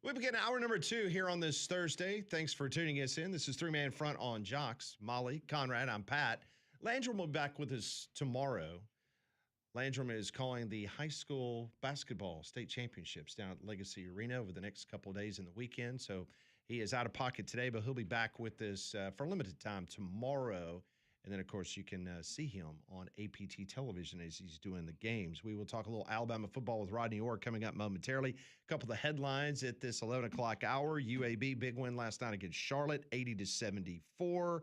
We begin hour number 2 here on this Thursday. Thanks for tuning us in. This is Three Man Front on Jocks. Molly, Conrad, I'm Pat. Landrum will be back with us tomorrow. Landrum is calling the high school basketball state championships down at Legacy Arena over the next couple of days in the weekend. So he is out of pocket today, but he'll be back with us for a limited time tomorrow. And then, of course, you can see him on APT television as he's doing the games. We will talk a little Alabama football with Rodney Orr coming up momentarily. A couple of the headlines at this 11 o'clock hour. UAB, big win last night against Charlotte, 80-74.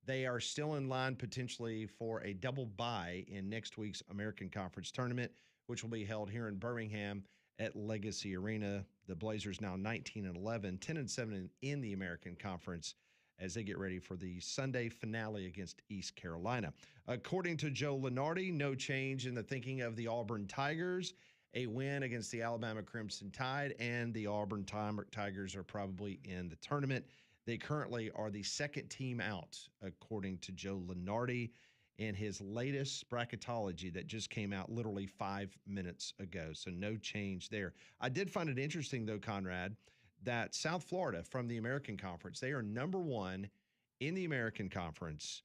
They are still in line potentially for a double bye in next week's American Conference tournament, which will be held here in Birmingham at Legacy Arena. The Blazers now 19-11, 10-7 in the American Conference as they get ready for the Sunday finale against East Carolina. According to Joe Lunardi, no change in the thinking of the Auburn Tigers. A win against the Alabama Crimson Tide, and the Auburn Tigers are probably in the tournament. They currently are the second team out, according to Joe Lunardi in his latest bracketology that just came out literally 5 minutes ago. So no change there. I did find it interesting, though, Conrad, that South Florida from the American Conference, they are number 1 in the American Conference.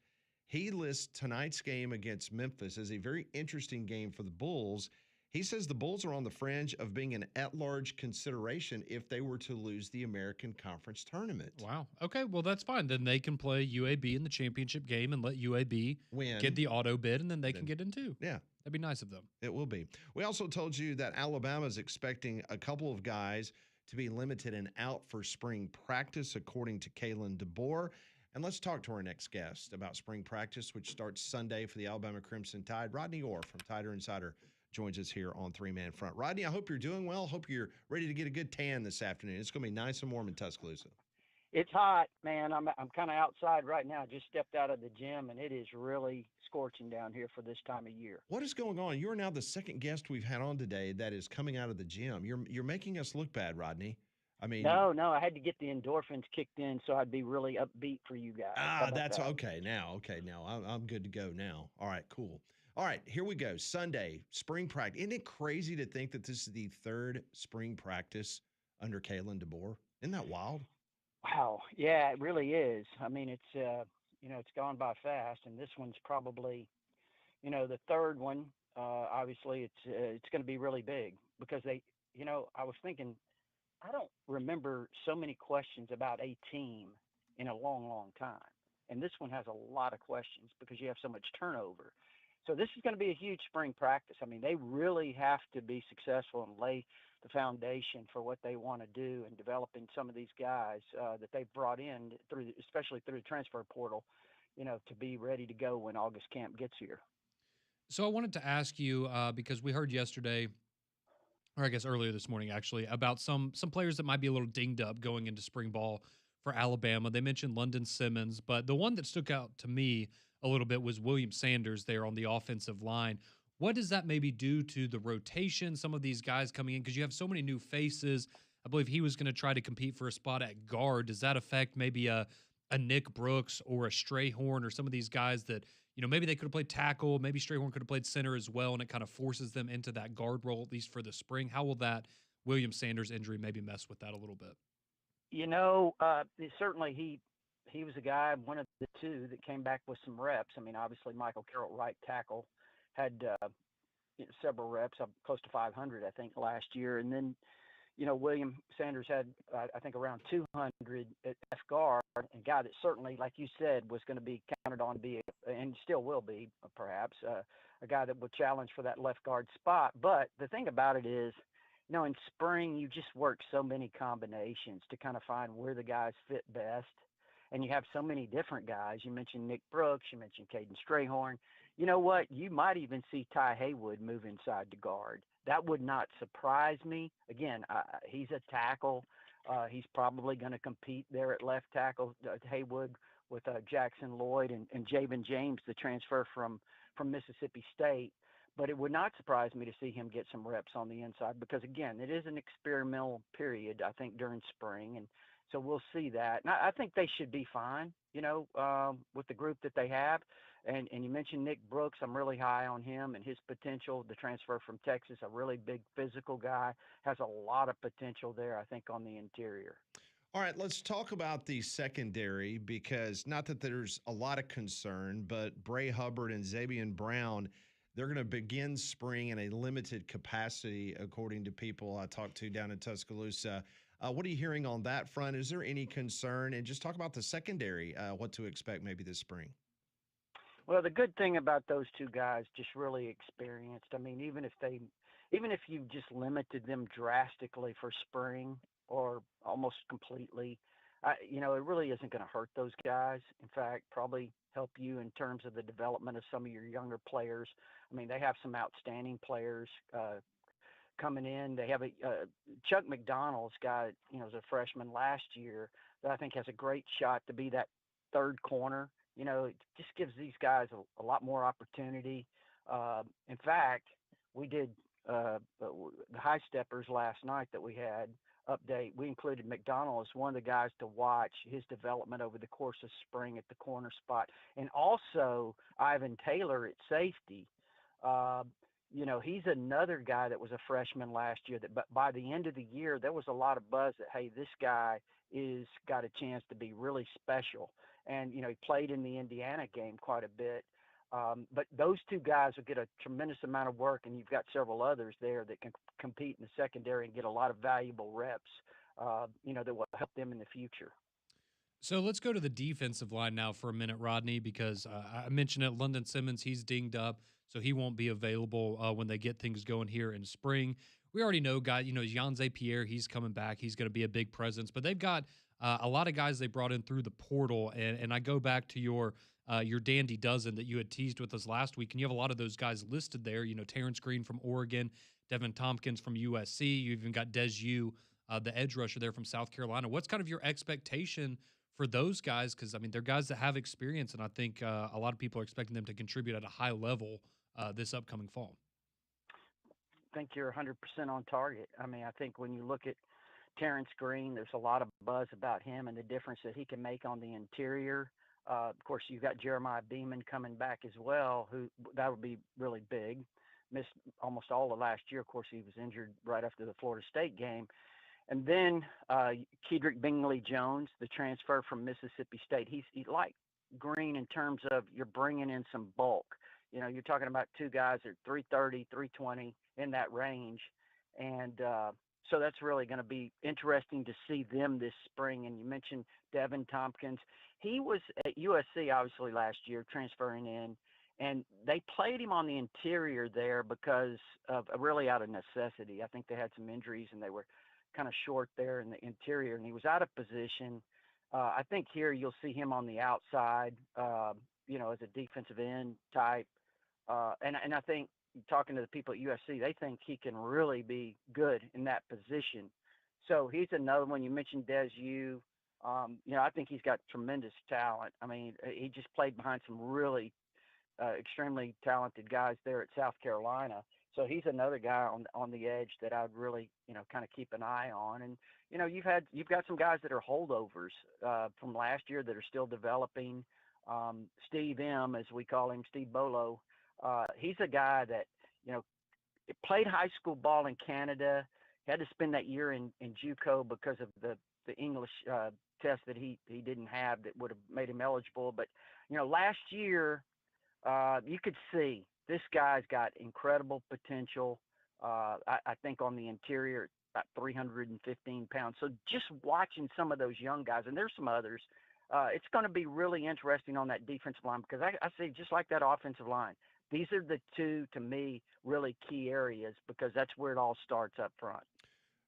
He lists tonight's game against Memphis as a very interesting game for the Bulls. He says the Bulls are on the fringe of being an at-large consideration if they were to lose the American Conference tournament. Wow. Okay, well, that's fine. Then they can play UAB in the championship game and let UAB get the auto bid, and then they can get in too. Yeah. That'd be nice of them. It will be. We also told you that Alabama is expecting a couple of guys to be limited and out for spring practice, according to Kalen DeBoer. And let's talk to our next guest about spring practice, which starts Sunday for the Alabama Crimson Tide. Rodney Orr from Tider Insider joins us here on Three Man Front. Rodney, I hope you're doing well. Hope you're ready to get a good tan this afternoon. It's going to be nice and warm in Tuscaloosa. It's hot, man. I'm kind of outside right now. Just stepped out of the gym, and it is really scorching down here for this time of year. What is going on? You are now the second guest we've had on today that is coming out of the gym. You're making us look bad, Rodney. I mean, no, I had to get the endorphins kicked in so I'd be really upbeat for you guys. That's that? Okay. Now, I'm good to go now. All right, cool. All right, here we go. Sunday, spring practice. Isn't it crazy to think that this is the third spring practice under Kalen DeBoer? Isn't that wild? Wow. Yeah, it really is. I mean, it's, it's gone by fast, and this one's probably, the third one. Obviously, it's going to be really big because I was thinking, I don't remember so many questions about a team in a long, long time. And this one has a lot of questions because you have so much turnover. So this is going to be a huge spring practice. I mean, they really have to be successful and lay the foundation for what they want to do and developing some of these guys that they've brought in especially through the transfer portal, to be ready to go when August camp gets here. So I wanted to ask you, because we heard yesterday, or I guess earlier this morning actually, about some players that might be a little dinged up going into spring ball for Alabama. They mentioned London Simmons, but the one that stuck out to me a little bit was William Sanders there on the offensive line. What does that maybe do to the rotation, some of these guys coming in? Because you have so many new faces. I believe he was going to try to compete for a spot at guard. Does that affect maybe a Nick Brooks or a Strayhorn or some of these guys that, maybe they could have played tackle, maybe Strayhorn could have played center as well, and it kind of forces them into that guard role, at least for the spring? How will that William Sanders injury maybe mess with that a little bit? Certainly he was a guy, one of the two that came back with some reps. I mean, obviously Michael Carroll, right tackle, had several reps, close to 500, I think, last year. And then, William Sanders had, I think, around 200 at left guard, a guy that certainly, like you said, was going to be counted on to be, and still will be, perhaps, a guy that would challenge for that left guard spot. But the thing about it is, in spring, you just work so many combinations to kind of find where the guys fit best. And you have so many different guys. You mentioned Nick Brooks. You mentioned Caden Strayhorn. You know what? You might even see Ty Haywood move inside to guard. That would not surprise me. Again, he's a tackle. He's probably going to compete there at left tackle, Haywood, with Jackson Lloyd and Javen James, the transfer from Mississippi State. But it would not surprise me to see him get some reps on the inside because, again, it is an experimental period, I think, during spring. And So we'll see that. And I think they should be fine, with the group that they have. And you mentioned Nick Brooks. I'm really high on him and his potential. The transfer from Texas, a really big physical guy, has a lot of potential there, I think, on the interior. All right, let's talk about the secondary because not that there's a lot of concern, but Bray Hubbard and Xavier Brown, they're going to begin spring in a limited capacity, according to people I talked to down in Tuscaloosa. What are you hearing on that front? Is there any concern? And just talk about the secondary, what to expect maybe this spring. Well, the good thing about those two guys, just really experienced. I mean, even if you just limited them drastically for spring or almost completely, it really isn't going to hurt those guys. In fact, probably help you in terms of the development of some of your younger players. I mean, they have some outstanding players coming in. They have Chuck McDonald's guy, as a freshman last year that I think has a great shot to be that third corner. It just gives these guys a lot more opportunity. In fact, we did the high steppers last night that we had update. We included McDonald as one of the guys to watch his development over the course of spring at the corner spot, and also Ivan Taylor at safety. Uh, he's another guy that was a freshman last year. But by the end of the year, there was a lot of buzz that hey, this guy is got a chance to be really special. And he played in the Indiana game quite a bit. But those two guys will get a tremendous amount of work, and you've got several others there that can compete in the secondary and get a lot of valuable reps, that will help them in the future. So let's go to the defensive line now for a minute, Rodney, because I mentioned it. London Simmons, he's dinged up, so he won't be available when they get things going here in spring. We already know, Jan Pierre, he's coming back. He's going to be a big presence, but they've got a lot of guys they brought in through the portal. And I go back to your dandy dozen that you had teased with us last week, and you have a lot of those guys listed there. Terrence Green from Oregon, Devin Tompkins from USC. You even got Des Yu, the edge rusher there from South Carolina. What's kind of your expectation for those guys? Because, they're guys that have experience, and I think a lot of people are expecting them to contribute at a high level this upcoming fall. I think you're 100% on target. I mean, I think when you look at Terrence Green, there's a lot of buzz about him and the difference that he can make on the interior. Of course, you've got Jeremiah Beeman coming back as well, who that would be really big. Missed almost all of last year. Of course, he was injured right after the Florida State game. And then Kedrick Bingley Jones, the transfer from Mississippi State. He's like Green in terms of you're bringing in some bulk. You're talking about two guys at 330, 320 in that range. And so that's really going to be interesting to see them this spring. And you mentioned Devin Tompkins. He was at USC, obviously, last year, transferring in. And they played him on the interior there because of really out of necessity. I think they had some injuries and they were kind of short there in the interior, and he was out of position. I think here you'll see him on the outside, as a defensive end type. And I think talking to the people at USC, they think he can really be good in that position. So he's another one. You mentioned Des Yu. I think he's got tremendous talent. I mean, he just played behind some really extremely talented guys there at South Carolina. So he's another guy on the edge that I'd really, kind of keep an eye on. And, you've got some guys that are holdovers from last year that are still developing. Steve M, as we call him, Steve Bolo. He's a guy that, played high school ball in Canada. He had to spend that year in JUCO because of the English test that he didn't have that would have made him eligible. But, last year you could see this guy's got incredible potential. I think on the interior, about 315 pounds. So just watching some of those young guys, and there's some others, it's going to be really interesting on that defensive line because I see just like that offensive line. These are the two, to me, really key areas because that's where it all starts up front.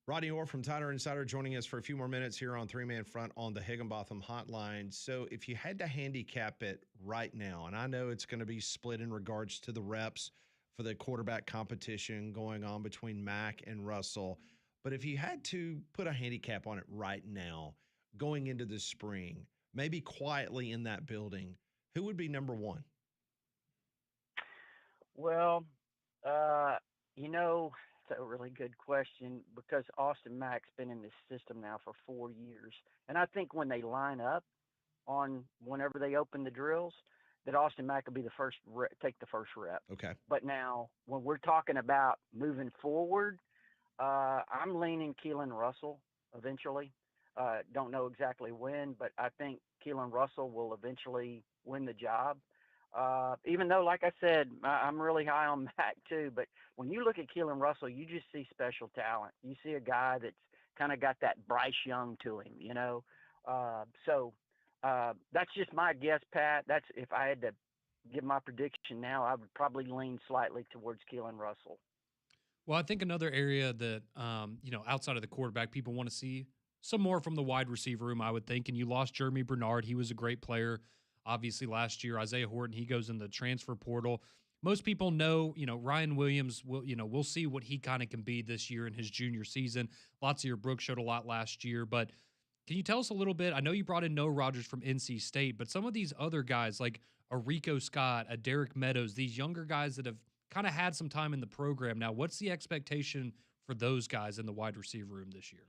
Rodney Orr from Tider Insider joining us for a few more minutes here on Three Man Front on the Higginbotham Hotline. So if you had to handicap it right now, and I know it's going to be split in regards to the reps for the quarterback competition going on between Mack and Russell, but if you had to put a handicap on it right now, going into the spring, maybe quietly in that building, who would be number one? Well, it's a really good question because Austin Mack's been in this system now for 4 years, and I think when they line up on whenever they open the drills, that Austin Mack will be the take the first rep. Okay. But now, when we're talking about moving forward, I'm leaning Keelan Russell eventually. Don't know exactly when, but I think Keelan Russell will eventually win the job. Even though, like I said, I'm really high on Mac too. But when you look at Keelan Russell, you just see special talent. You see a guy that's kind of got that Bryce Young to him, you know. So that's just my guess, Pat. That's if I had to give my prediction now, I would probably lean slightly towards Keelan Russell. Well, I think another area that, outside of the quarterback, people want to see some more from the wide receiver room, I would think. And you lost Jeremy Bernard. He was a great player, obviously, last year. Isaiah Horton, he goes in the transfer portal. Most people know, Ryan Williams, we'll see what he kind of can be this year in his junior season. Latsir Brooks showed a lot last year. But can you tell us a little bit? I know you brought in Noah Rogers from NC State, but some of these other guys like a Rico Scott, a Derek Meadows, these younger guys that have kind of had some time in the program now. What's the expectation for those guys in the wide receiver room this year?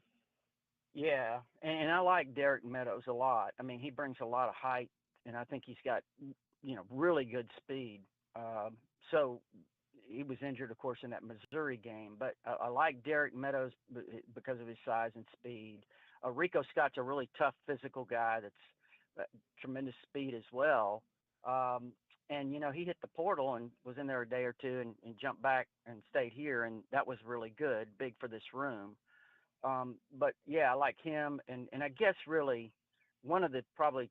Yeah, and I like Derek Meadows a lot. I mean, he brings a lot of height, and I think he's got, really good speed. So he was injured, of course, in that Missouri game, but I like Derek Meadows because of his size and speed. Rico Scott's a really tough physical guy that's tremendous speed as well. And he hit the portal and was in there a day or two and jumped back and stayed here, and that was really good, big for this room. But yeah, I like him, and I guess really one of the probably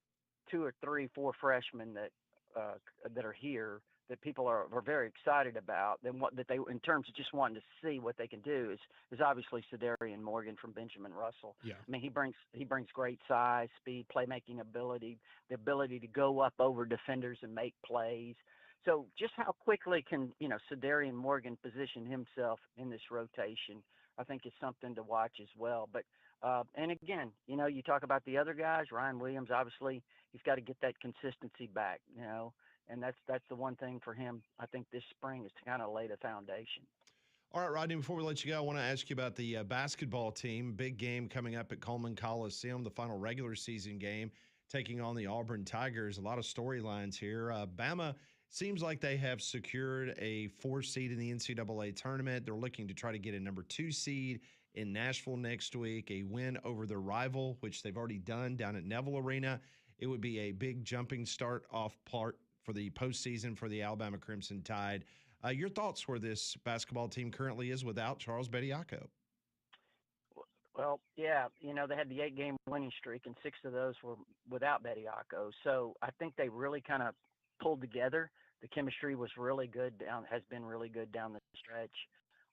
2 or 3, 4 freshmen that are here that people are very excited about. Then what that they in terms of just wanting to see what they can do is obviously Sedarian Morgan from Benjamin Russell. Yeah. I mean, he brings great size, speed, playmaking ability, the ability to go up over defenders and make plays. So just how quickly can Sedarian Morgan position himself in this rotation, I think is something to watch as well. But and again, you talk about the other guys. Ryan Williams, obviously, he's got to get that consistency back. And that's the one thing for him, I think, this spring is to kind of lay the foundation. All right, Rodney, before we let you go, I want to ask you about the basketball team. Big game coming up at Coleman Coliseum, the final regular season game, taking on the Auburn Tigers. A lot of storylines here. Bama seems like they have secured a 4 seed in the NCAA tournament. They're looking to try to get a number 2 seed in Nashville next week, a win over their rival, which they've already done down at Neville Arena. It would be a big jumping start off part for the postseason for the Alabama Crimson Tide. Your thoughts where this basketball team currently is without Charles Bediako? Well, yeah, they had the 8-game winning streak, and 6 of those were without Bediako. So I think they really kind of pulled together. The chemistry was really good has been really good down the stretch.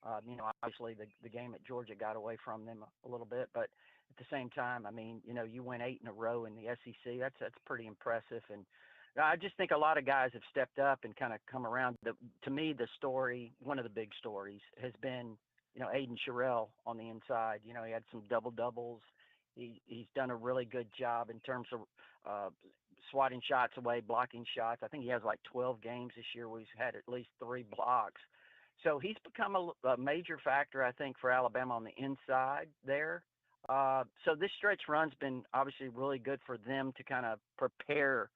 Obviously the game at Georgia got away from them a little bit, but at the same time, I mean, you win 8 in a row in the SEC. That's pretty impressive. And I just think a lot of guys have stepped up and kind of come around. To me, one of the big stories has been, Aiden Sherrill on the inside. He had some double doubles. He's done a really good job in terms of swatting shots away, blocking shots. I think he has like 12 games this year where he's had at least 3 blocks. So he's become a major factor, I think, for Alabama on the inside there. So this stretch run's been obviously really good for them to kind of prepare,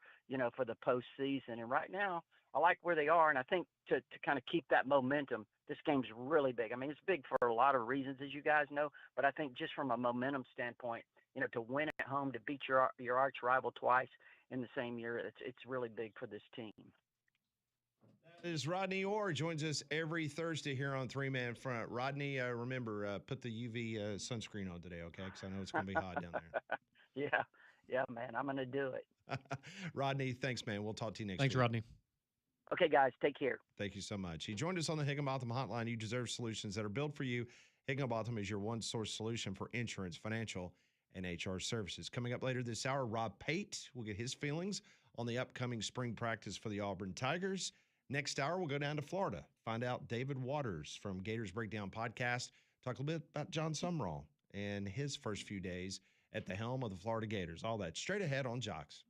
for the postseason. And right now, I like where they are. And I think to kind of keep that momentum, this game's really big. I mean, it's big for a lot of reasons, as you guys know. But I think just from a momentum standpoint, to win at home, to beat your arch rival twice in the same year, it's really big for this team. That is Rodney Orr, joins us every Thursday here on Three Man Front. Rodney, remember, put the UV sunscreen on today, okay? Because I know it's going to be hot down there. Yeah, man, I'm going to do it. Rodney, thanks, man. We'll talk to you next Thanks, week. Rodney. Okay, guys, take care. Thank you so much. He joined us on the Higginbotham Hotline. You deserve solutions that are built for you. Higginbotham is your one-source solution for insurance, financial, and HR services. Coming up later this hour, Rob Pate will get his feelings on the upcoming spring practice for the Auburn Tigers. Next hour, we'll go down to Florida, find out David Waters from Gators Breakdown Podcast, talk a little bit about John Sumrall and his first few days at the helm of the Florida Gators. All that straight ahead on Jocks.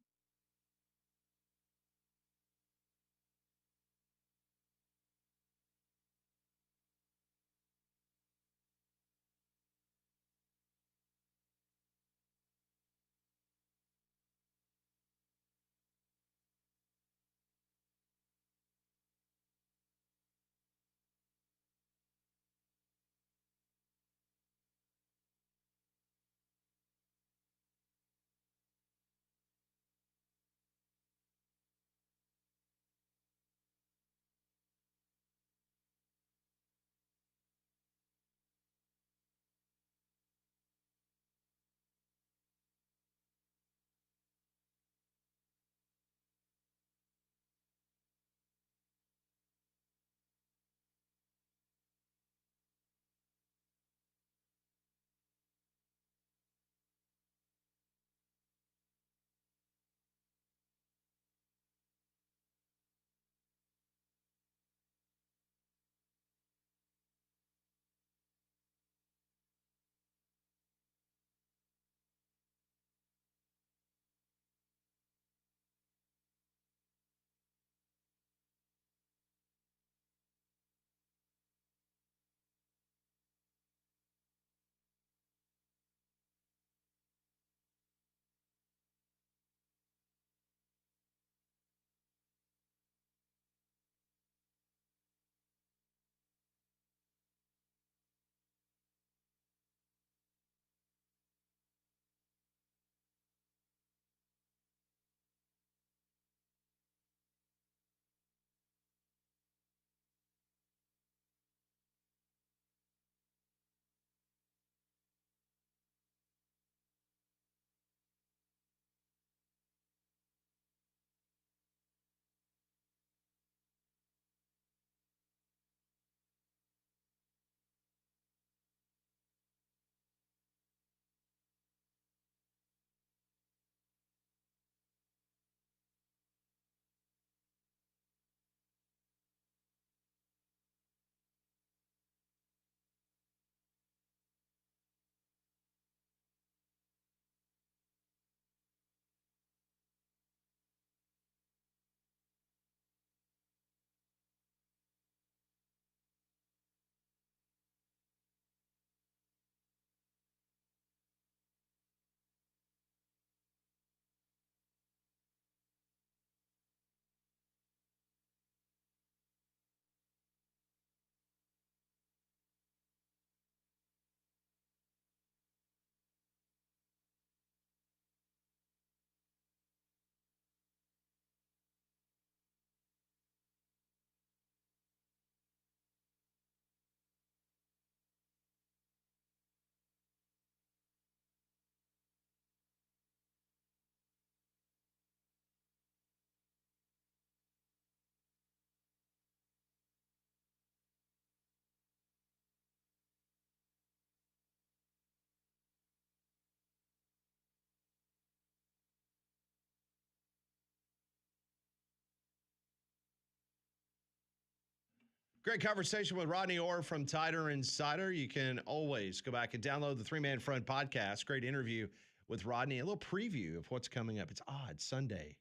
Great conversation with Rodney Orr from Tider Insider. You can always go back and download the 3-Man Front podcast. Great interview with Rodney. A little preview of what's coming up. It's odd. Sunday,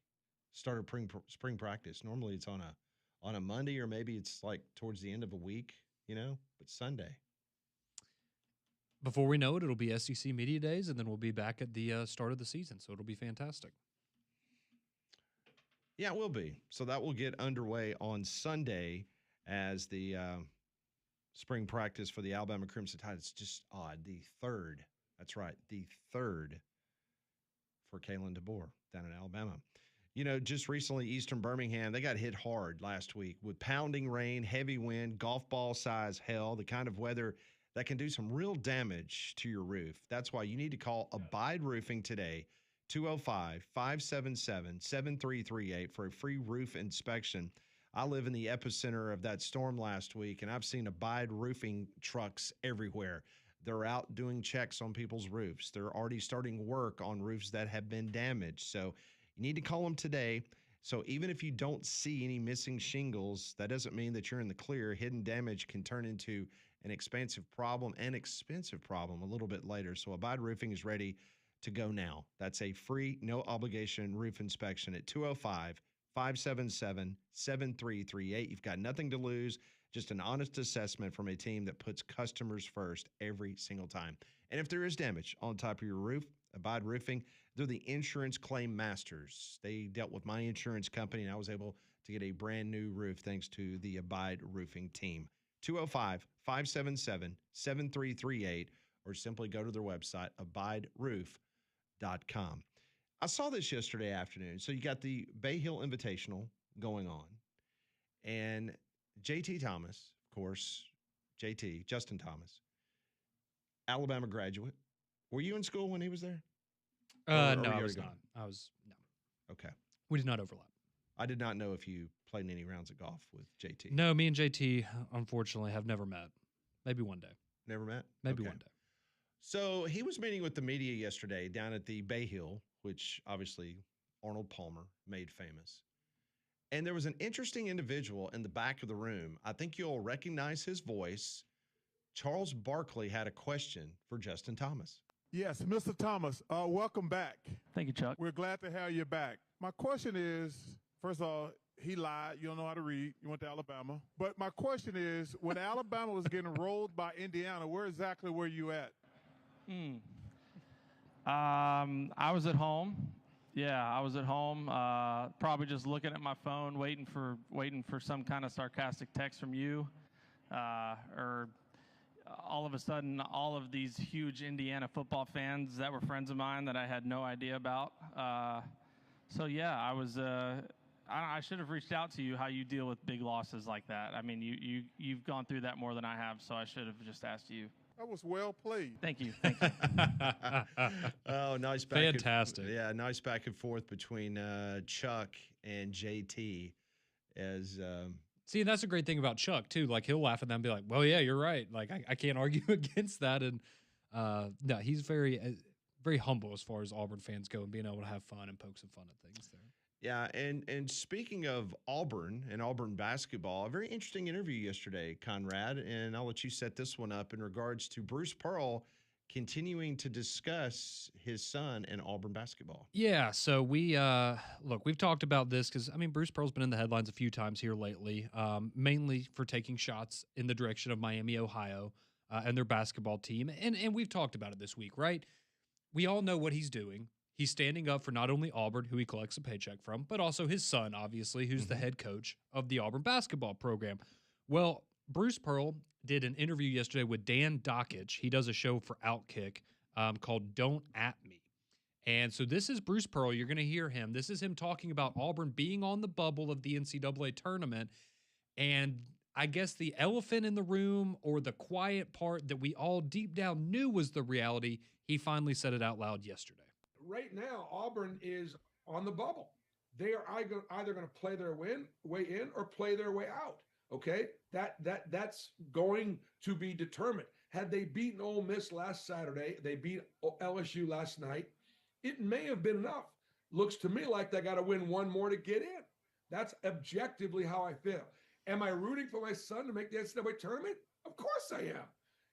start of spring practice. Normally it's on a Monday, or maybe it's like towards the end of a week, but Sunday. Before we know it, it'll be SEC Media Days, and then we'll be back at the start of the season, so it'll be fantastic. Yeah, it will be. So that will get underway on Sunday as the spring practice for the Alabama Crimson Tide. It's just odd. The third. That's right. The third for Kalen DeBoer down in Alabama. Just recently, Eastern Birmingham, they got hit hard last week with pounding rain, heavy wind, golf ball size hail, the kind of weather that can do some real damage to your roof. That's why you need to call Abide Roofing today, 205-577-7338 for a free roof inspection. I live in the epicenter of that storm last week, and I've seen Abide Roofing trucks everywhere. They're out doing checks on people's roofs. They're already starting work on roofs that have been damaged. So you need to call them today. So even if you don't see any missing shingles, that doesn't mean that you're in the clear. Hidden damage can turn into an expensive problem a little bit later. So Abide Roofing is ready to go now. That's a free, no obligation roof inspection at 205-577-7338. You've got nothing to lose, just an honest assessment from a team that puts customers first every single time. And if there is damage on top of your roof, Abide Roofing, they're the insurance claim masters. They dealt with my insurance company, and I was able to get a brand new roof thanks to the Abide Roofing team. 205-577-7338, or simply go to their website, abideroof.com. I saw this yesterday afternoon. So you got the Bay Hill Invitational going on, and JT Thomas, of course, Justin Thomas, Alabama graduate. Were you in school when he was there? No, I was not. No. Okay. We did not overlap. I did not know if you played any rounds of golf with JT. No, me and JT, unfortunately, have never met. Maybe one day. Never met? Maybe Okay. one day. So he was meeting with the media yesterday down at the Bay Hill, which obviously Arnold Palmer made famous. And there was an interesting individual in the back of the room. I think you'll recognize his voice. Charles Barkley had a question for Justin Thomas. Yes, Mr. Thomas, welcome back. Thank you, Chuck. We're glad to have you back. My question is, first of all, he lied. You don't know how to read. You went to Alabama. But my question is, when Alabama was getting rolled by Indiana, where exactly were you at? I was at home. Yeah, I was at home, probably just looking at my phone, waiting for some kind of sarcastic text from you, or all of a sudden, all of these huge Indiana football fans that were friends of mine that I had no idea about. So yeah, I was. I should have reached out to you how you deal with big losses like that. I mean, you've gone through that more than I have, so I should have just asked you. That was well played. Thank you. Thank you. Oh, nice Fantastic. Nice back and forth between Chuck and JT. See, that's a great thing about Chuck, too. Like, he'll laugh at them and be like, well, yeah, you're right. Like, I can't argue against that. And no, he's very, very humble as far as Auburn fans go and being able to have fun and poke some fun at things there. Yeah, and speaking of Auburn and Auburn basketball, a very interesting interview yesterday, Conrad, and I'll let you set this one up in regards to Bruce Pearl continuing to discuss his son and Auburn basketball. Yeah, so we've talked about this because, I mean, Bruce Pearl's been in the headlines a few times here lately, mainly for taking shots in the direction of Miami, Ohio, and their basketball team, and we've talked about it this week, right? We all know what he's doing. He's standing up for not only Auburn, who he collects a paycheck from, but also his son, obviously, who's the head coach of the Auburn basketball program. Well, Bruce Pearl did an interview yesterday with Dan Dockich. He does a show for Outkick called Don't At Me. And so this is Bruce Pearl. You're going to hear him. This is him talking about Auburn being on the bubble of the NCAA tournament. And I guess the elephant in the room, or the quiet part that we all deep down knew was the reality, he finally said it out loud yesterday. Right now, Auburn is on the bubble. They are either going to play their way in or play their way out. Okay, that's going to be determined. Had they beaten Ole Miss last Saturday, they beat LSU last night, it may have been enough. Looks to me like they got to win one more to get in. That's objectively how I feel. Am I rooting for my son to make the NCAA tournament? Of course I am.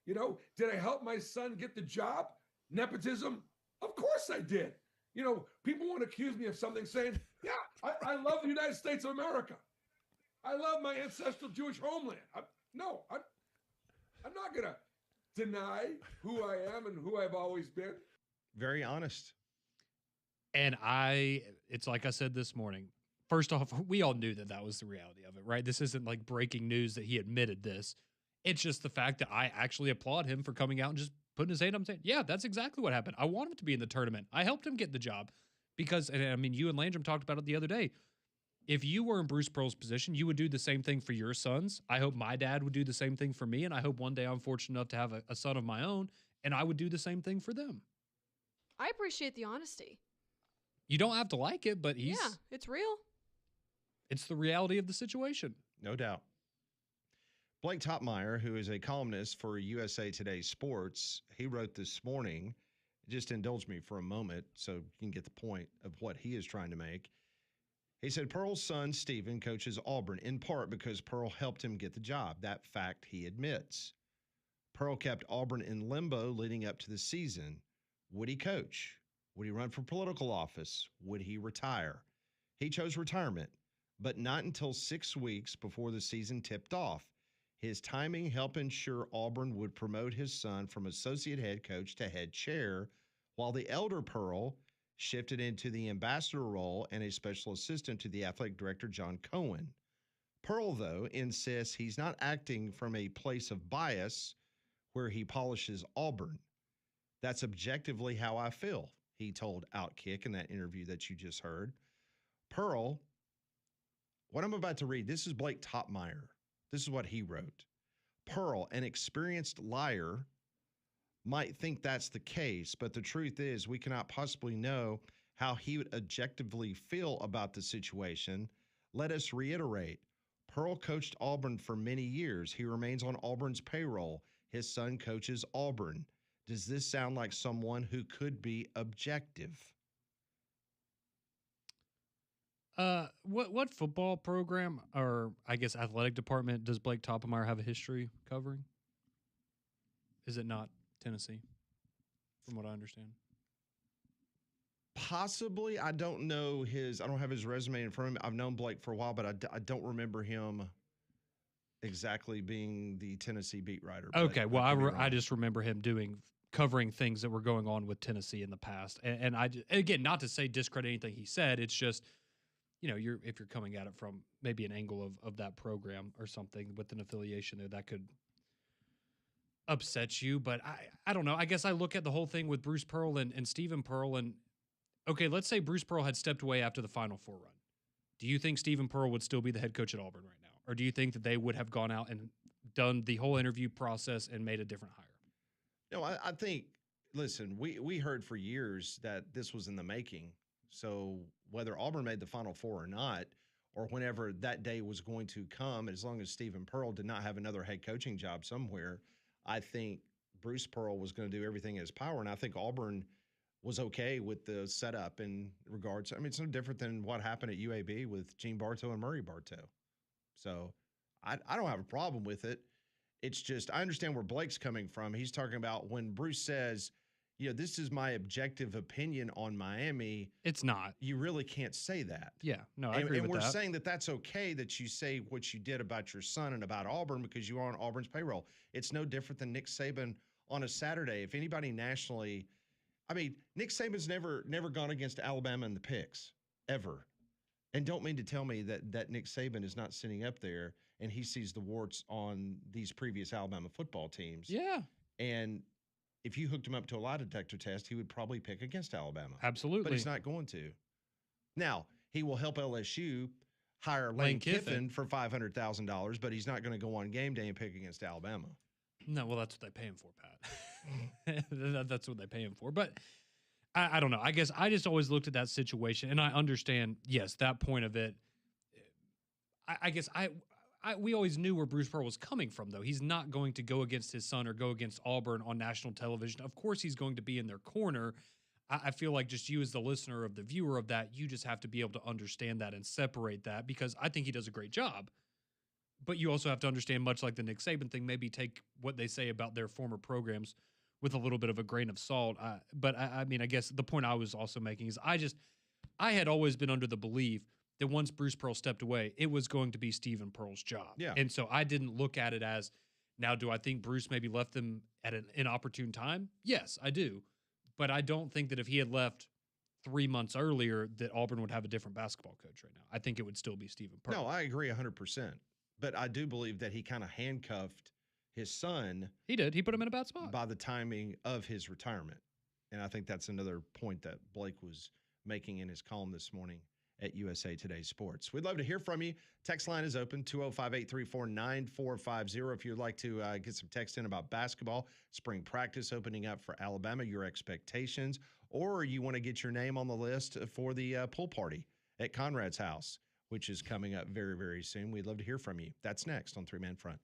You know, did I help my son get the job? Nepotism? Of course I did. You know, people want to accuse me of something saying, yeah, I love the United States of America. I love my ancestral Jewish homeland. I'm not going to deny who I am and who I've always been. Very honest. And it's like I said this morning. First off, we all knew that was the reality of it, right? This isn't like breaking news that he admitted this. It's just the fact that I actually applaud him for coming out and just putting his hand up and saying, yeah, that's exactly what happened. I want him to be in the tournament. I helped him get the job because, and I mean, you and Landrum talked about it the other day. If you were in Bruce Pearl's position, you would do the same thing for your sons. I hope my dad would do the same thing for me. And I hope one day I'm fortunate enough to have a son of my own, and I would do the same thing for them. I appreciate the honesty. You don't have to like it, but Yeah, it's real. It's the reality of the situation. No doubt. Blake Topmeyer, who is a columnist for USA Today Sports, he wrote this morning, just indulge me for a moment so you can get the point of what he is trying to make. He said Pearl's son, Stephen, coaches Auburn in part because Pearl helped him get the job. That fact he admits. Pearl kept Auburn in limbo leading up to the season. Would he coach? Would he run for political office? Would he retire? He chose retirement, but not until 6 weeks before the season tipped off. His timing helped ensure Auburn would promote his son from associate head coach to head chair, while the elder Pearl shifted into the ambassador role and a special assistant to the athletic director, John Cohen. Pearl, though, insists he's not acting from a place of bias where he polishes Auburn. That's objectively how I feel, he told Outkick in that interview that you just heard. Pearl, what I'm about to read, this is Blake Topmeyer. This is what he wrote. Pearl, an experienced liar, might think that's the case, but the truth is we cannot possibly know how he would objectively feel about the situation. Let us reiterate. Pearl coached Auburn for many years. He remains on Auburn's payroll. His son coaches Auburn. Does this sound like someone who could be objective? What football program or I guess athletic department does Blake Topmeyer have a history covering? Is it not Tennessee, from what I understand? Possibly. I don't know I don't have his resume in front of me. I've known Blake for a while, but I don't remember him exactly being the Tennessee beat writer. Okay, well, I just remember him covering things that were going on with Tennessee in the past. And again, not to say discredit anything he said, it's just, you know, if you're coming at it from maybe an angle of that program or something with an affiliation there, that could upset you. But I don't know. I guess I look at the whole thing with Bruce Pearl and Stephen Pearl. And okay, let's say Bruce Pearl had stepped away after the Final Four run. Do you think Stephen Pearl would still be the head coach at Auburn right now? Or do you think that they would have gone out and done the whole interview process and made a different hire? No, I think, listen, we heard for years that this was in the making. So whether Auburn made the Final Four or not, or whenever that day was going to come, as long as Stephen Pearl did not have another head coaching job somewhere, I think Bruce Pearl was going to do everything in his power. And I think Auburn was okay with the setup in regards. I mean, it's no different than what happened at UAB with Gene Bartow and Murray Bartow. So I don't have a problem with it. It's just, I understand where Blake's coming from. He's talking about when Bruce says, you know, this is my objective opinion on Miami. It's not. You really can't say that. Yeah, no, I agree with that. And we're saying that that's okay that you say what you did about your son and about Auburn because you are on Auburn's payroll. It's no different than Nick Saban on a Saturday. If anybody nationally, I mean, Nick Saban's never gone against Alabama in the picks, ever. And don't mean to tell me that Nick Saban is not sitting up there and he sees the warts on these previous Alabama football teams. Yeah. And if you hooked him up to a lie detector test, he would probably pick against Alabama. Absolutely. But he's not going to. Now, he will help LSU hire Lane Kiffin for $500,000, but he's not going to go on game day and pick against Alabama. No, well, that's what they pay him for, Pat. That's what they pay him for. But I don't know. I guess I just always looked at that situation, and I understand, yes, that point of it. I guess we always knew where Bruce Pearl was coming from, though. He's not going to go against his son or go against Auburn on national television. Of course, he's going to be in their corner. I feel like just you as the listener of the viewer of that, you just have to be able to understand that and separate that because I think he does a great job. but you also have to understand, much like the Nick Saban thing, maybe take what they say about their former programs with a little bit of a grain of salt. But I mean, I guess the point I was also making is I had always been under the belief that once Bruce Pearl stepped away, it was going to be Stephen Pearl's job. Yeah. And so I didn't look at it as, now, do I think Bruce maybe left them at an inopportune time? Yes, I do. But I don't think that if he had left 3 months earlier, that Auburn would have a different basketball coach right now. I think it would still be Stephen Pearl. No, I agree 100%. But I do believe that he kind of handcuffed his son. He did. He put him in a bad spot. By the timing of his retirement. And I think that's another point that Blake was making in his column this morning at USA Today Sports. We'd love to hear from you. Text line is open, 205-834-9450. If you'd like to get some text in about basketball, spring practice opening up for Alabama, your expectations, or you want to get your name on the list for the pool party at Conrad's house, which is coming up very, very soon. We'd love to hear from you. That's next on Three Man Front.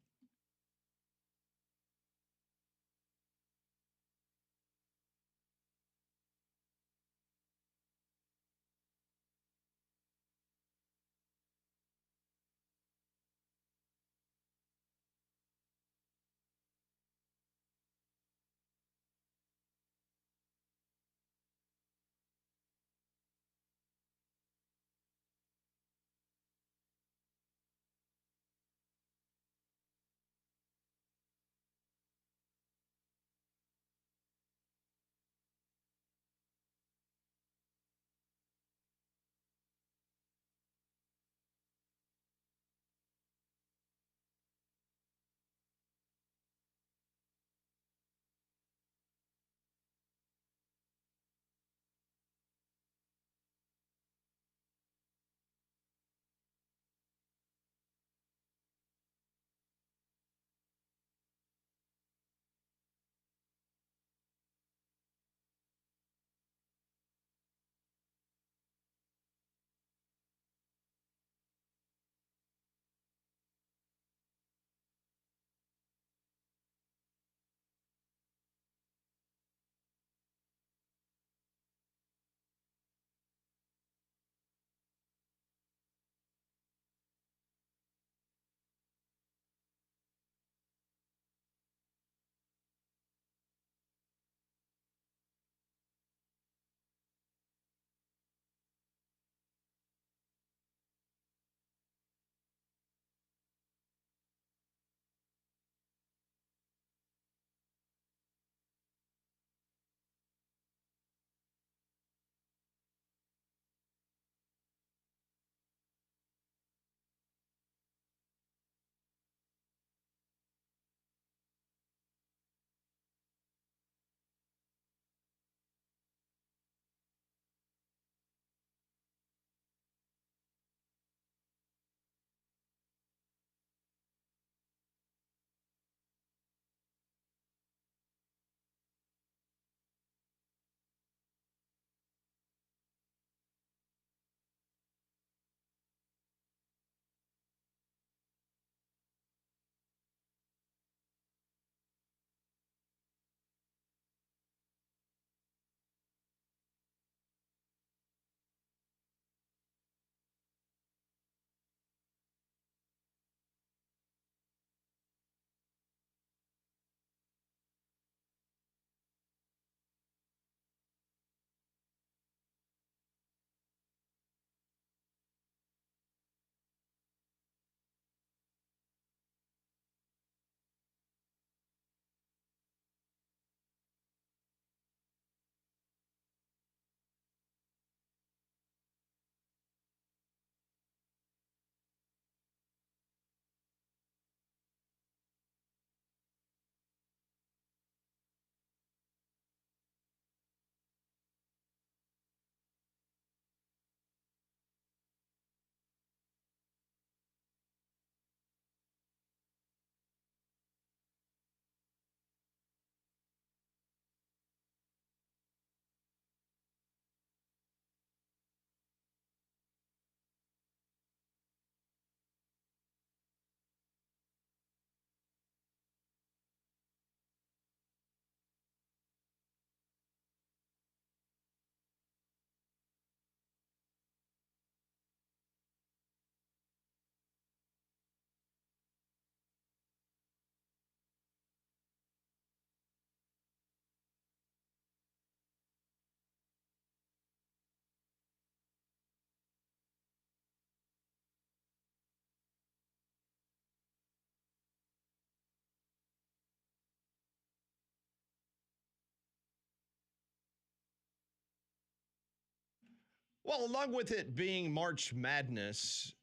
Well, along with it being March Madness,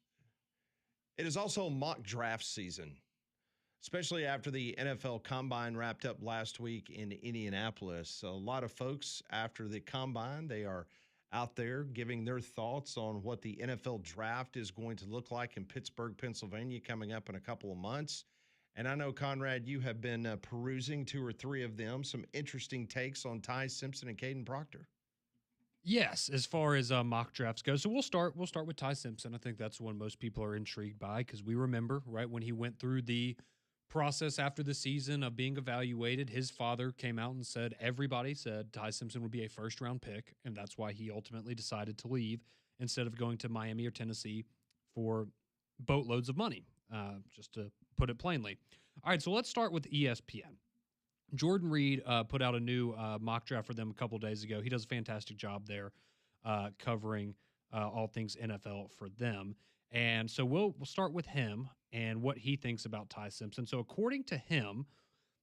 it is also mock draft season, especially after the NFL Combine wrapped up last week in Indianapolis. A lot of folks after the Combine, they are out there giving their thoughts on what the NFL draft is going to look like in Pittsburgh, Pennsylvania, coming up in a couple of months. And I know, Conrad, you have been perusing 2 or 3 of them, some interesting takes on Ty Simpson and Caden Proctor. Yes, as far as mock drafts go. So we'll start with Ty Simpson. I think that's the one most people are intrigued by because we remember, right, when he went through the process after the season of being evaluated, his father came out and said everybody said Ty Simpson would be a first-round pick, and that's why he ultimately decided to leave instead of going to Miami or Tennessee for boatloads of money, just to put it plainly. All right, so let's start with ESPN. Jordan Reed put out a new mock draft for them a couple days ago. He does a fantastic job there covering all things NFL for them. And so we'll start with him and what he thinks about Ty Simpson. So according to him,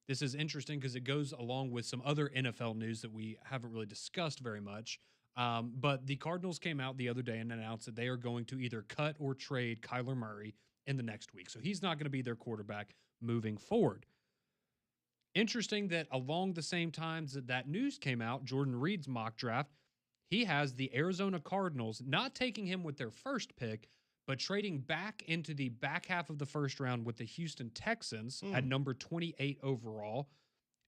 this is interesting because it goes along with some other NFL news that we haven't really discussed very much. But the Cardinals came out the other day and announced that they are going to either cut or trade Kyler Murray in the next week. So he's not going to be their quarterback moving forward. Interesting that along the same times that news came out, Jordan Reed's mock draft, he has the Arizona Cardinals not taking him with their first pick, but trading back into the back half of the first round with the Houston Texans at number 28 overall,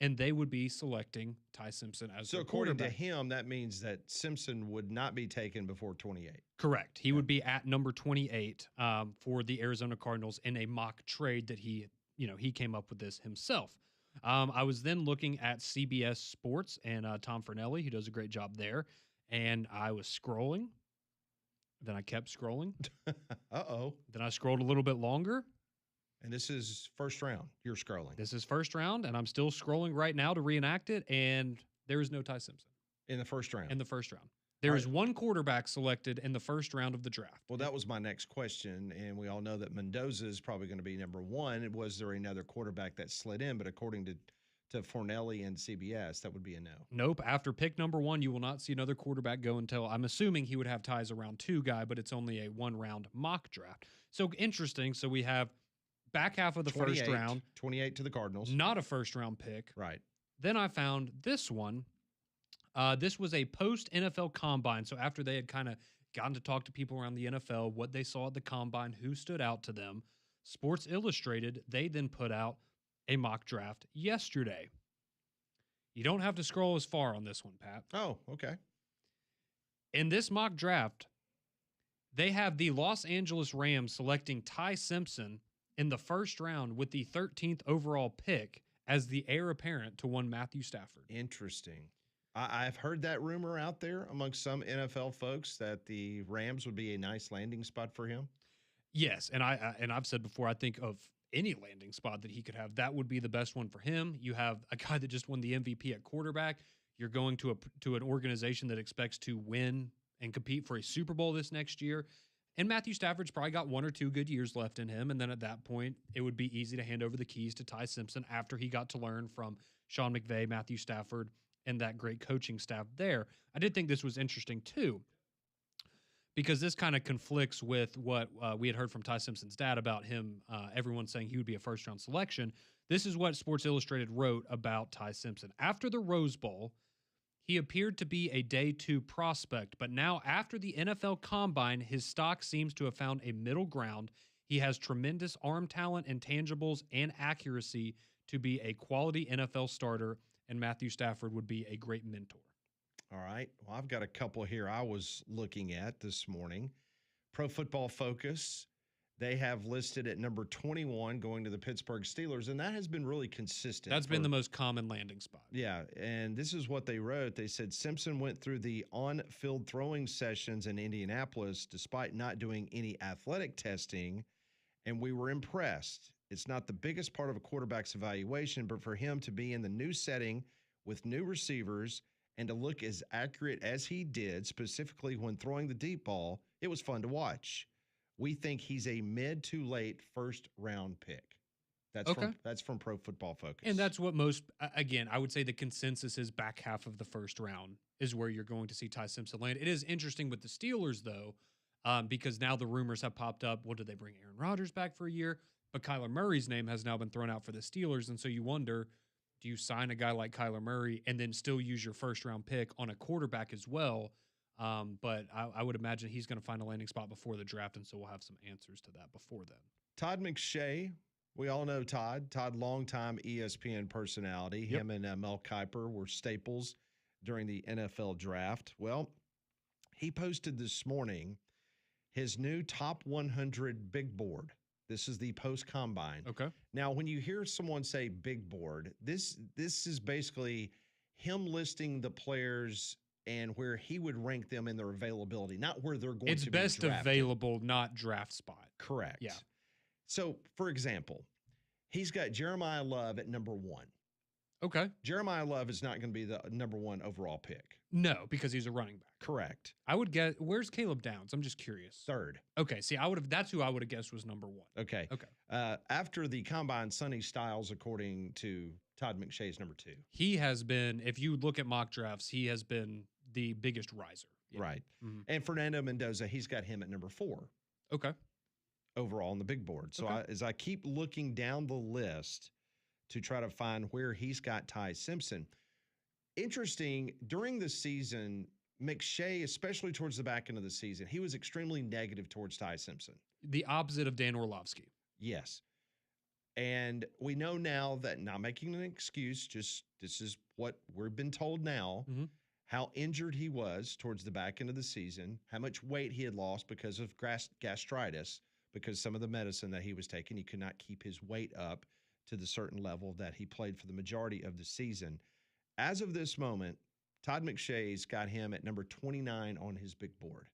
and they would be selecting Ty Simpson as their according quarterback. to him, that means that Simpson would not be taken before 28. Correct. He would be at number 28 for the Arizona Cardinals in a mock trade that he came up with this himself. I was then looking at CBS Sports and Tom Fornelli, who does a great job there, and I was scrolling. Then I kept scrolling. Uh-oh. Then I scrolled a little bit longer. And this is first round. You're scrolling. This is first round, and I'm still scrolling right now to reenact it, and there is no Ty Simpson. In the first round? In the first round. There is one quarterback selected in the first round of the draft. Well, that was my next question, and we all know that Mendoza is probably going to be number 1. Was there another quarterback that slid in? But according to Fornelli and CBS, that would be a no. Nope. After pick number 1, you will not see another quarterback go until, I'm assuming he would have Ty's a round 2 guy, but it's only a 1-round mock draft. So interesting. So we have back half of the first round. 28 to the Cardinals. Not a first-round pick. Right. Then I found this one. This was a post-NFL Combine. So after they had kind of gotten to talk to people around the NFL, what they saw at the Combine, who stood out to them, Sports Illustrated, they then put out a mock draft yesterday. You don't have to scroll as far on this one, Pat. Oh, okay. In this mock draft, they have the Los Angeles Rams selecting Ty Simpson in the first round with the 13th overall pick as the heir apparent to one Matthew Stafford. Interesting. I've heard that rumor out there amongst some NFL folks that the Rams would be a nice landing spot for him. Yes, and I've said before, I think of any landing spot that he could have, that would be the best one for him. You have a guy that just won the MVP at quarterback. You're going to an organization that expects to win and compete for a Super Bowl this next year. And Matthew Stafford's probably got 1 or 2 good years left in him. And then at that point, it would be easy to hand over the keys to Ty Simpson after he got to learn from Sean McVay, Matthew Stafford, and that great coaching staff there. I did think this was interesting too, because this kind of conflicts with what we had heard from Ty Simpson's dad about him, everyone saying he would be a first-round selection. This is what Sports Illustrated wrote about Ty Simpson. After the Rose Bowl, he appeared to be a day 2 prospect, but now after the NFL Combine, his stock seems to have found a middle ground. He has tremendous arm talent, intangibles, and accuracy to be a quality NFL starter, and Matthew Stafford would be a great mentor. All right. Well, I've got a couple here I was looking at this morning. Pro Football Focus, they have listed at number 21 going to the Pittsburgh Steelers, and that has been really consistent. That's been the most common landing spot. Yeah, and this is what they wrote. They said Simpson went through the on-field throwing sessions in Indianapolis despite not doing any athletic testing, and we were impressed. It's not the biggest part of a quarterback's evaluation, but for him to be in the new setting with new receivers and to look as accurate as he did, specifically when throwing the deep ball, it was fun to watch. We think he's a mid to late first-round pick. Okay. That's from Pro Football Focus. And that's what most, again, I would say the consensus is back half of the first round is where you're going to see Ty Simpson land. It is interesting with the Steelers, though, because now the rumors have popped up. Well, did they bring Aaron Rodgers back for a year? But Kyler Murray's name has now been thrown out for the Steelers. And so you wonder, do you sign a guy like Kyler Murray and then still use your first round pick on a quarterback as well? But I would imagine he's going to find a landing spot before the draft. And so we'll have some answers to that before then. Todd McShay. We all know Todd. Todd, longtime ESPN personality. Yep. Him and Mel Kiper were staples during the NFL draft. Well, he posted this morning his new top 100 big board. This is the post-combine. Okay. Now, when you hear someone say big board, this is basically him listing the players and where he would rank them in their availability, not where they're going It's to be best drafted. available, not draft spot. Correct. Yeah. So, for example, he's got Jeremiah Love at number 1. Okay. Jeremiah Love is not going to be the number 1 overall pick. No, because he's a running back. Correct. I would guess, where's Caleb Downs? I'm just curious. 3rd. Okay. See, that's who I would have guessed was number 1. Okay. Okay. After the combine, Sonny Styles, according to Todd McShay, is number 2. He has been, if you look at mock drafts, he has been the biggest riser. Yeah. Right. Mhm. And Fernando Mendoza, he's got him at number 4 Okay. overall on the big board. So Okay. as I keep looking down the list to try to find where he's got Ty Simpson, interesting, during the season, McShay, especially towards the back end of the season, he was extremely negative towards Ty Simpson. The opposite of Dan Orlovsky. Yes. And we know now that, not making an excuse, just this is what we've been told now, Mhm. how injured he was towards the back end of the season, how much weight he had lost because of gastritis, because some of the medicine that he was taking, he could not keep his weight up to the certain level that he played for the majority of the season. As of this moment, Todd McShay's got him at number 29 on his big board.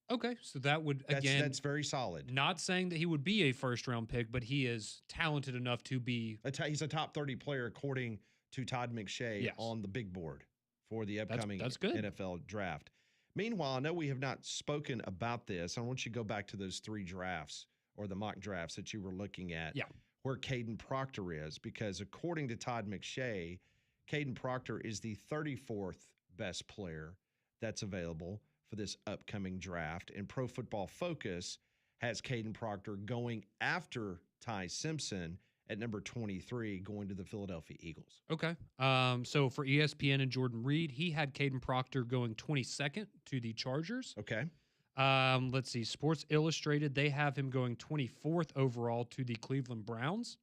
Okay. So that would, again, That's very solid. not saying that he would be a first round pick, but he is talented enough to be. He's a top 30 player according to Todd McShay Yes. on the big board for the upcoming that's good. NFL draft. Meanwhile, I know we have not spoken about this. I want you to go back to those 3 drafts or the mock drafts that you were looking at, Yeah. where Caden Proctor is, because according to Todd McShay, Caden Proctor is the 34th best player that's available for this upcoming draft. And Pro Football Focus has Caden Proctor going after Ty Simpson at number 23, going to the Philadelphia Eagles. Okay. So for ESPN and Jordan Reed, he had Caden Proctor going 22nd to the Chargers. Okay. Let's see. Sports Illustrated, they have him going 24th overall to the Cleveland Browns.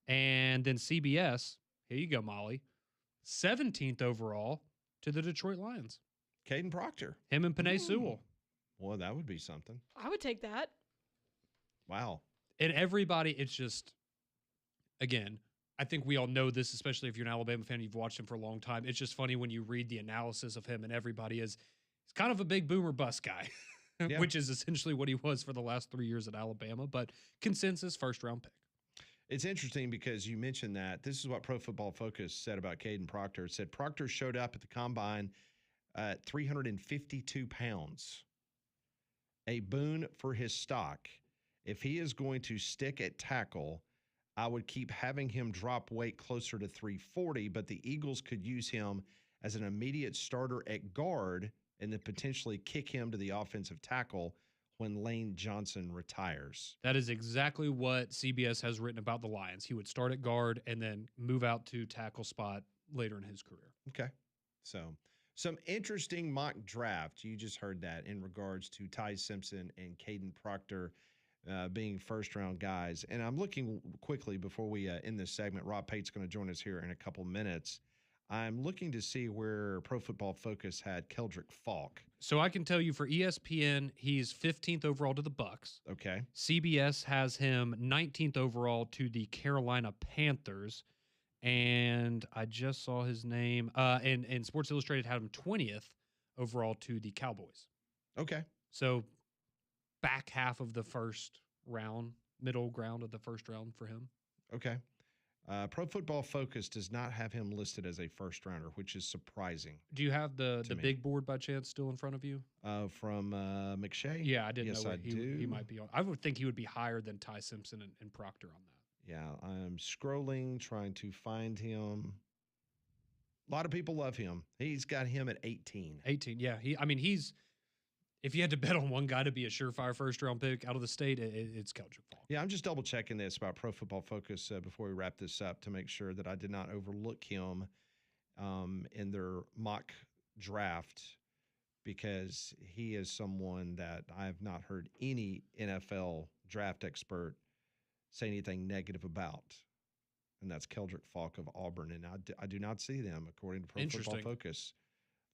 And then CBS, here you go, Molly, 17th overall to the Detroit Lions. Caden Proctor. Him and Penei Sewell. Well, that would be something. I would take that. Wow. And everybody, it's just, again, I think we all know this, especially if you're an Alabama fan, you've watched him for a long time. It's just funny when you read the analysis of him and everybody he's kind of a big boomer bust guy, Yeah. which is essentially what he was for the last 3 years at Alabama. But consensus, first round pick. It's interesting because you mentioned that. This is what Pro Football Focus said about Caden Proctor. It said Proctor showed up at the combine at 352 pounds. A boon for his stock. If he is going to stick at tackle, I would keep having him drop weight closer to 340, but the Eagles could use him as an immediate starter at guard and then potentially kick him to the offensive tackle when Lane Johnson retires. That is exactly what CBS has written about the Lions. He would start at guard and then move out to tackle spot later in his career. Okay. So some interesting mock draft. You just heard that in regards to Ty Simpson and Caden Proctor being first-round guys. And I'm looking quickly before we end this segment. Rob Pate's going to join us here in a couple minutes. I'm looking to see where Pro Football Focus had Keldrick Falk. So I can tell you for ESPN, he's 15th overall to the Bucks. Okay. CBS has him 19th overall to the Carolina Panthers. And I just saw his name. And Sports Illustrated had him 20th overall to the Cowboys. Okay. So back half of the first round, middle ground of the first round for him. Okay. Pro Football Focus does not have him listed as a first-rounder, which is surprising. Do you have the me. big board by chance still in front of you? From McShay? Yeah, I didn't Yes, know I what he do. might be on. I would think he would be higher than Ty Simpson and Proctor on that. Yeah, I'm scrolling, trying to find him. A lot of people love him. He's got him at 18. 18. Yeah. He's, if you had to bet on one guy to be a surefire first round pick out of the state, it's Keldrick Falk. Yeah, I'm just double checking this about Pro Football Focus before we wrap this up to make sure that I did not overlook him in their mock draft, because he is someone that I have not heard any NFL draft expert say anything negative about. And that's Keldrick Falk of Auburn. And I do not see them, according to Pro Football Interesting. Focus,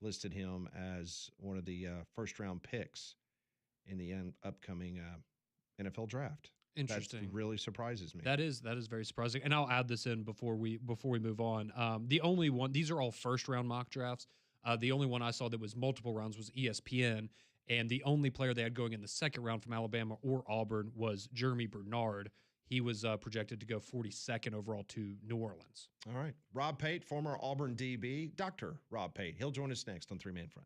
listed him as one of the first-round picks in the upcoming NFL draft. Interesting. That really surprises me. That is very surprising. And I'll add this in before we move on. The only one, these are all first round mock drafts. The only one I saw that was multiple rounds was ESPN, and the only player they had going in the second round from Alabama or Auburn was Jeremy Bernard. He was projected to go 42nd overall to New Orleans. All right. Rob Pate, former Auburn DB, Dr. Rob Pate. He'll join us next on Three Man Front.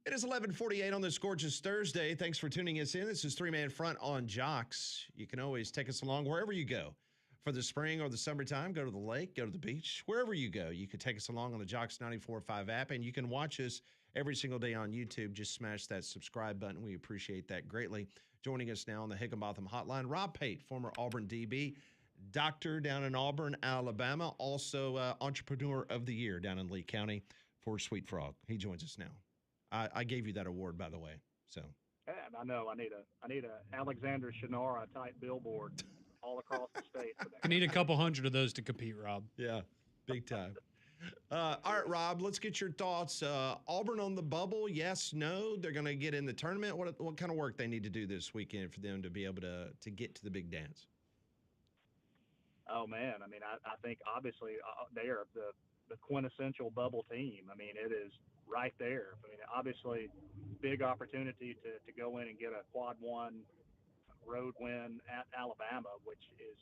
It is 11:48 on this gorgeous Thursday. Thanks for tuning us in. This is Three Man Front on Jocks. You can always take us along wherever you go. For the spring or the summertime, go to the lake, go to the beach, wherever you go. You can take us along on the Jocks 94.5 app, and you can watch us every single day on YouTube. Just smash that subscribe button. We appreciate that greatly. Joining us now on the Higginbotham Hotline, Rob Pate, former Auburn DB, doctor down in Auburn, Alabama, also Entrepreneur of the Year down in Lee County for Sweet Frog. He joins us now. I gave you that award, by the way. So Yeah, I know. I need a Alexander Shannara type billboard all across the state for that. You need a couple hundred of those to compete, Rob. yeah, big time. All right, Rob, let's get your thoughts. Auburn on the bubble, yes, no? They're going to get in the tournament? What kind of work they need to do this weekend for them to be able to get to the big dance? Oh man, I mean, I think obviously they are the quintessential bubble team. I mean, it is right there. I mean, obviously, big opportunity to go in and get a quad one road win at Alabama, which is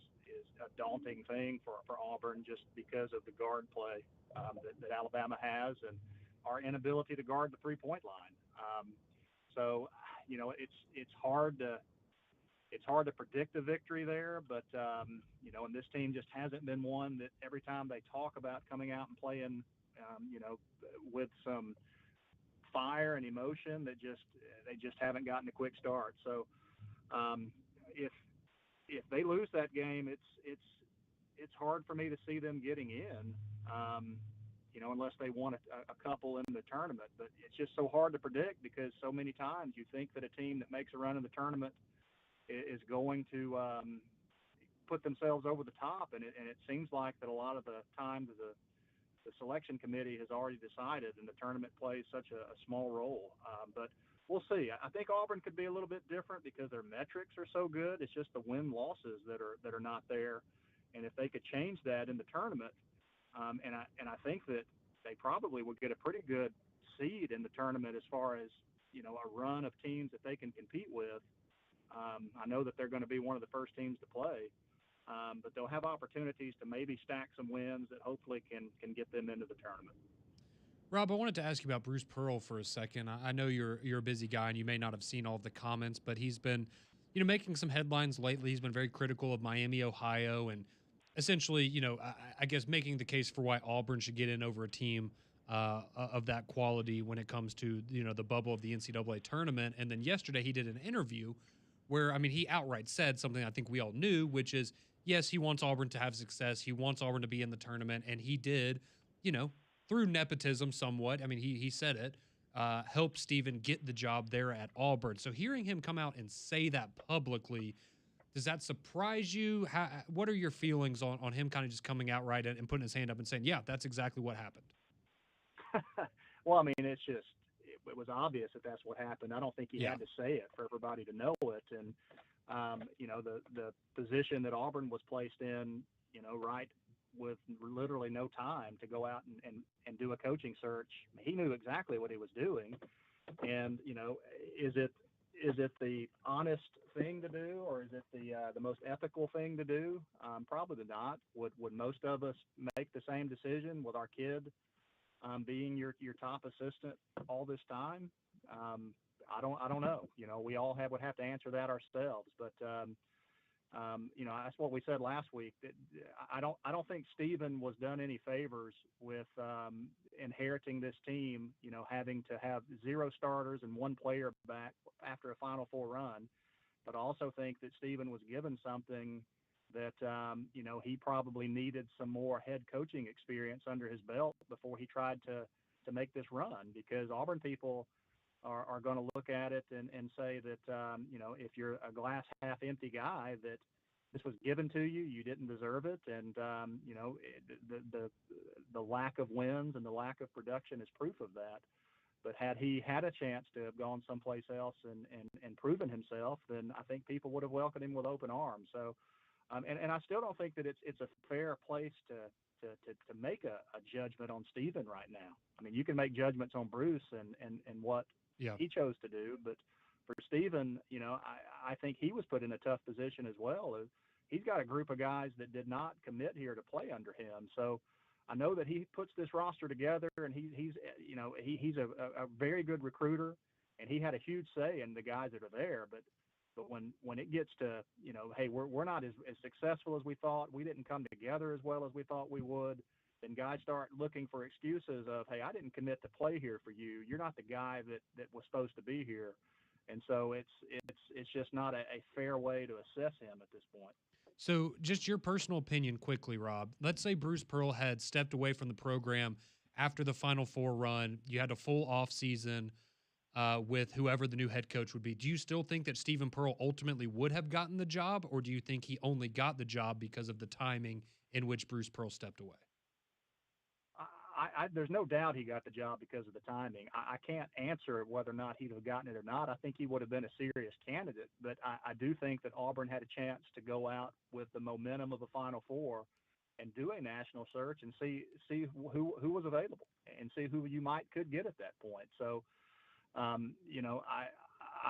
a daunting thing for Auburn just because of the guard play that Alabama has and our inability to guard the 3-point line. So, you know, it's hard to predict a victory there, but you know, and this team just hasn't been one that every time they talk about coming out and playing, you know, with some fire and emotion, that they just haven't gotten a quick start. So if they lose that game, it's hard for me to see them getting in. You know, unless they won a couple in the tournament, but it's just so hard to predict because so many times you think that a team that makes a run in the tournament is going to put themselves over the top, and it seems like that a lot of the times the selection committee has already decided, and the tournament plays such a small role. But we'll see. I think Auburn could be a little bit different because their metrics are so good. It's just the win losses that are not there, and if they could change that in the tournament, and I think that they probably would get a pretty good seed in the tournament as far as, you know, a run of teams that they can compete with. I know that they're going to be one of the first teams to play, but they'll have opportunities to maybe stack some wins that hopefully can get them into the tournament. Rob, I wanted to ask you about Bruce Pearl for a second. I know you're a busy guy and you may not have seen all of the comments, but he's been, you know, making some headlines lately. He's been very critical of Miami, Ohio, and essentially, you know, I guess making the case for why Auburn should get in over a team of that quality when it comes to, you know, the bubble of the NCAA tournament. And then yesterday he did an interview where, I mean, he outright said something I think we all knew, which is, yes, he wants Auburn to have success. He wants Auburn to be in the tournament. And he did, you know, through nepotism somewhat. I mean, he said it, help Stephen get the job there at Auburn. So hearing him come out and say that publicly, does that surprise you? What are your feelings on him kind of just coming out right and putting his hand up and saying, yeah, that's exactly what happened? Well, I mean, it was obvious that that's what happened. I don't think he had to say it for everybody to know it. And, you know, the position that Auburn was placed in, you know, right with literally no time to go out and do a coaching search. He knew exactly what he was doing. And, you know, is it the honest thing to do, or is it the most ethical thing to do? Probably not. Would most of us make the same decision with our kid being your top assistant all this time? I don't know. You know, we all would have to answer that ourselves. But you know, that's what we said last week. That I don't think Stephen was done any favors with inheriting this team. You know, having to have 0 starters and 1 player back after a Final Four run. But I also think that Stephen was given something that you know, he probably needed some more head coaching experience under his belt before he tried to make this run, because Auburn people are going to look at it and say that, you know, if you're a glass half empty guy, that this was given to you, you didn't deserve it. And, you know, the lack of wins and the lack of production is proof of that. But had he had a chance to have gone someplace else and proven himself, then I think people would have welcomed him with open arms. So, and I still don't think that it's a fair place to make a judgment on Stephen right now. I mean, you can make judgments on Bruce and what he chose to do, but for Stephen, you know, I think he was put in a tough position as well. He's got a group of guys that did not commit here to play under him. So I know that he puts this roster together, and he's he's a very good recruiter, and he had a huge say in the guys that are there. But when it gets to, hey, we're not as successful as we thought, we didn't come together as well as we thought we would, then guys start looking for excuses of, hey, I didn't commit to play here for you. You're not the guy that was supposed to be here. And so it's just not a fair way to assess him at this point. So, just your personal opinion quickly, Rob. Let's say Bruce Pearl had stepped away from the program after the Final Four run. You had a full off season with whoever the new head coach would be. Do you still think that Stephen Pearl ultimately would have gotten the job, or do you think he only got the job because of the timing in which Bruce Pearl stepped away? There's no doubt he got the job because of the timing. I can't answer whether or not he'd have gotten it or not. I think he would have been a serious candidate, but I do think that Auburn had a chance to go out with the momentum of the Final Four and do a national search and see who was available and see who you could get at that point. So, I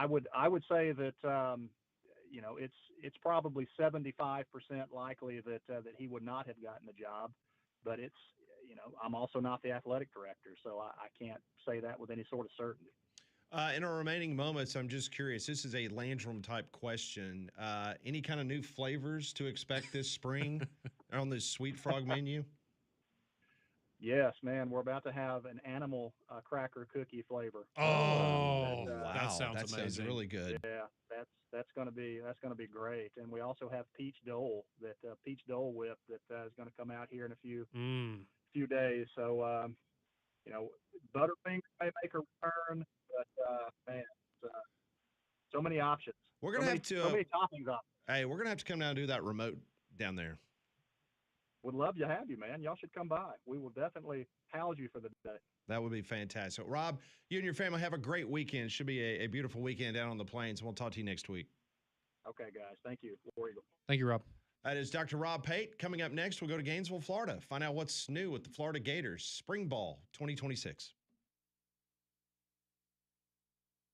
would say that it's probably 75% likely that he would not have gotten the job, but I'm also not the athletic director, so I can't say that with any sort of certainty. In our remaining moments, I'm just curious. This is a Landrum type question. Any kind of new flavors to expect this spring on this Sweet Frog menu? Yes, man, we're about to have an animal cracker cookie flavor. Oh, wow, that sounds that amazing. sounds really good. Yeah, that's going to be great. And we also have peach dole whip that is going to come out here in a few days. So Butterfinger may make a return, but man, so many options. We're gonna have to so many toppings options. Hey, we're gonna have to come down and do that remote down there. Would love to have you, man. Y'all should come by. We will definitely house you for the day. That would be fantastic. Rob, you and your family have a great weekend. Should be a beautiful weekend down on the plains. We'll talk to you next week. Okay, guys. Thank you. War Eagle. Thank you, Rob. That is Dr. Rob Pate. Coming up next, we'll go to Gainesville, Florida. Find out what's new with the Florida Gators Spring Ball 2026.